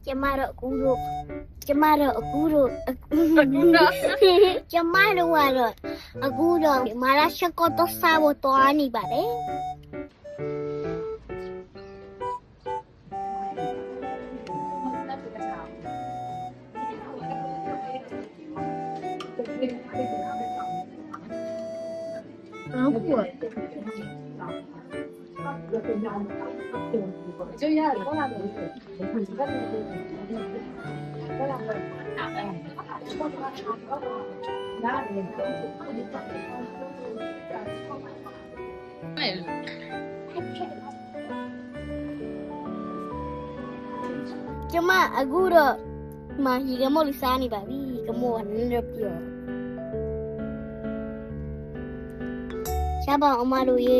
ကျမတို့အခုတို့ကျမတို့အခုတို့ကျမတို့ကတော့အခုတော့မာလာရှက်ကတော့စားဖို့တွားနေပါတယ်ဟုတ်ကဲ့就要过来的，ကျမအခုတော့မာဟီကမို့လေးစားနေပါပြီကမို့ကနည်းနည်းပြောရှားပါအောင်မတို့ရေ